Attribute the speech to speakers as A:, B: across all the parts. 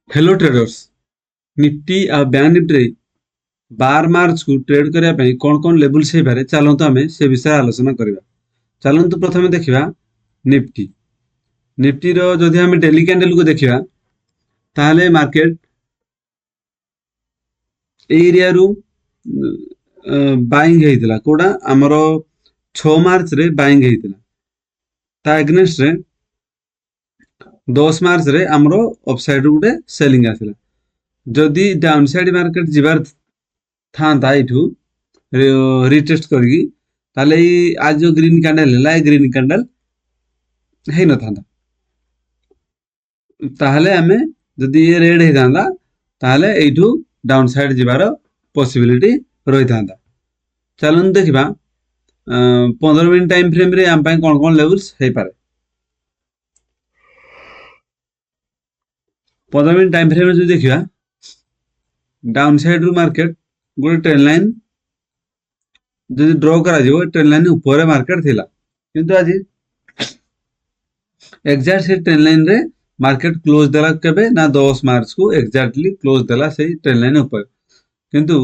A: Hello traders. Nifty आ bank Nifty बार मार्च को trade करने ପାଇଁ कौन कौन लेवल्स ହେଇପାରେ ଚାଲନ୍ତୁ ଆମେ ସେ ବିଷୟରେ ଆଲୋଚନା କରିବା। ଚାଲନ୍ତୁ ପ୍ରଥମେ ଦେଖିବା ନିଫ୍ଟି। ନିଫ୍ଟିର ଯଦି ଆମେ ଡେଲି କ୍ୟାଣ୍ଡେଲକୁ ଦେଖିବା ତାହେଲେ ମାର୍କେଟ এই ଏରିଆରୁ ବାଇଙ୍ଗ ହେଇଥିଲା। କୋଉଟା ଆମର 6 ମାର୍ଚ୍ଚରେ ବାଇଙ୍ଗ ହେଇଥିଲା। ତା ଏଗନେଷ୍ଟରେ 10 ମାର୍ଚ୍ଚରେ ଆମର ଅପସାଇଡରୁ ଗୋଟେ ସେଲିଂ ଆସିଲା। ଯଦି ଡାଉନସାଇଡ ମାର୍କେଟ ଯିବାର ଥାନ୍ତା ଏଇଠୁ ରିଟେଷ୍ଟ କରିକି, ତାହେଲେ ଏଇ ଆଜି ଯୋଉ ଗ୍ରୀନ କ୍ୟାଣ୍ଡେଲ ହେଲା, ଏ ଗ୍ରୀନ କ୍ୟାଣ୍ଡେଲ ହେଇନଥାନ୍ତା। ତାହେଲେ ଆମେ ଯଦି ଇଏ ରେଡ୍ ହେଇଥାନ୍ତା ତାହେଲେ ଏଇଠୁ ଡାଉନ ସାଇଡ ଯିବାର ପସିବିଲିଟି ରହିଥାନ୍ତା। ଚାଲନ୍ତୁ ଦେଖିବା 15 ମିନିଟ ଟାଇମ ଫ୍ରେମ ରେ ଆମ ପାଇଁ କଣ କଣ ଲେଭେଲ୍ସ ହେଇପାରେ। 15 ମିନିଟ ଟାଇମ ଫ୍ରେମ ରେ ଯଦି ଦେଖିବା, डाउन साइड रू मार्केट गोटे ट्रेंड लाइन जदि ड्र करा जिवो, ट्रेंड लाइन ऊपर मार्केट थिला, किंतु आज एग्जैक्ट से ट्रेंड लाइन रे मार्केट क्लोज देला केबे ना 10 मार्च को एग्जैक्टली क्लोज देला से ट्रेंड लाइन ऊपर। किंतु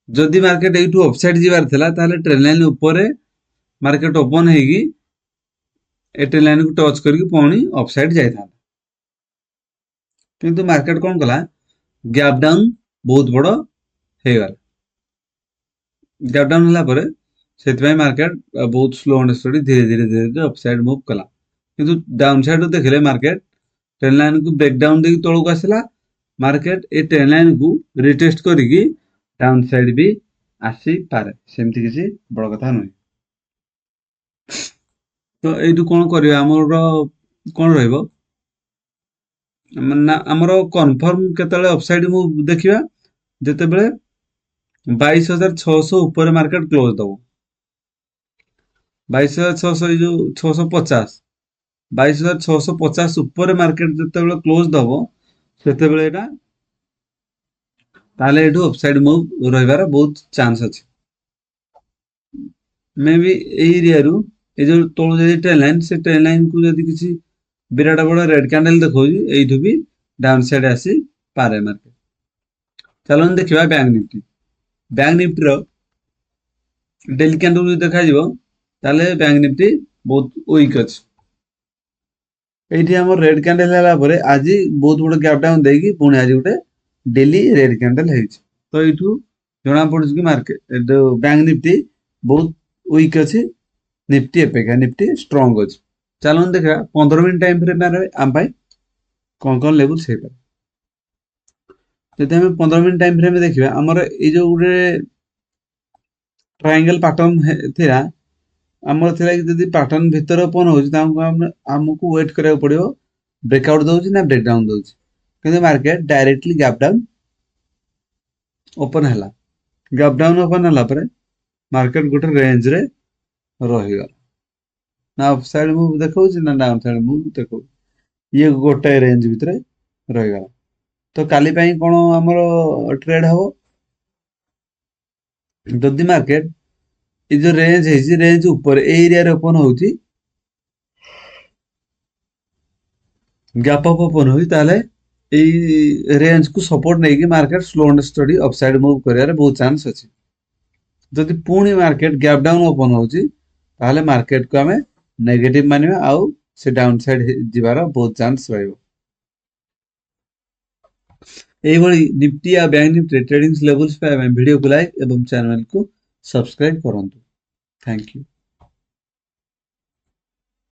A: जदि मार्केट एटू अपसाइड जिवार थिला ताले ट्रेंड लाइन ऊपर मार्केट ओपन हेगी ए ट्रेंड लाइन को टच करके पुणी अपसाइड जाई था। किंतु मार्केट कोन कला, गैप डाउन बहुत बड़ हेगला। गैप डाउन होला परे सेति मार्केट बहुत स्लो एंड स्टडी धीरे धीरे धीरे धीरे अपसाइड मूव कला। किंतु डाउन साइड रो देखले मार्केट ट्रेंड लाइन को ब्रेक डाउन देकी तळो को आसिला। मार्केट ए ट्रेंड लाइन को रिटेस्ट करिकी डाउन साइड भी आसी पारे, सेमति किसी बड़ कथा नै। तो एइटु कोन करिया, हमर कोन रहइबो ना, हमर कंफर्म केतले अपसाइड मूव देखिबा जते बेले 22,600 ऊपर मार्केट क्लोज दबो। 22,600 जो 650, 22,650 ऊपर मार्केट जते बेले क्लोज दबो सेते बेले एटा ताले एटू अपसाइड मूव रहिबार बहुत चांस अछि। मे बी ए एरिया रू ए जो तळो जे ट्रेंड लाइन, से ट्रेंड लाइन को जदी किसी विराट बड़ रेड कैंडल देखौजी, एइठू भी डाउन साइड आसी पारे मार्केट। चलन देखिबा बैंक निफ्टी। बैंक निफ्टी रो डेली कैंडल देखा जिवो ताले बैंक निफ्टी बहुत वीक अछि। एइठी हमर रेड कैंडल हला परे आज बहुत बड़ गैप डाउन देकी पुणी आज गोटे डेली रेड कैंडल हेछि। तो एइठू जणा पड़छ कि मार्केट बैंक निफ्टी बहुत वीक अछि, निफ्टी अपेक्षा निफ्टी स्ट्रांग अछि। चलन देखा 15 मिनिट टाइम फ्रेम रे आम पाई कोन कोन लेवल से पारे। जदि हम 15 मिनिट टाइम फ्रेम में देखिबा, हमर ए जो गोटे ट्रायंगल पैटर्न थिला, हमर थिला कि जदि पैटर्न भीतर ओपन होछि त हमकु वेट करिया पड़ियो ब्रेकआउट दउछि ना ब्रेक डाउन दउछि। किंतु market directly gap down open हला। गैप डाउन ओपन हला परे मार्केट गोटे रेंज रे रहिगा, ना अपसाइड मूव देखौछि ना डाउन साइड मूव देखौ, ये गोटे रेंज भीतर रहिगा। तो काली पई कोन हमर ट्रेड हबो, जदि मार्केट ए जो रेंज है, रेंज ऊपर ए एरिया रे ओपन होउछि, गैप अप ओपन होई, ताले ए रेंज को सपोर्ट नै कि market slow and study upside move करिया रे बहुत चांस अछि। जदि पुणी मार्केट गैप डाउन ओपन होउछि ताले मार्केट को हमें नेगेटिव मानिबा, आउ से डाउन साइड जिबार बहुत चांस रहइबो। एई भली निफ्टी या बैंक निफ्टी ट्रेडिंग लेवल्स पे वीडियो को लाइक एवं चैनल को सब्सक्राइब करंतु। Thank you.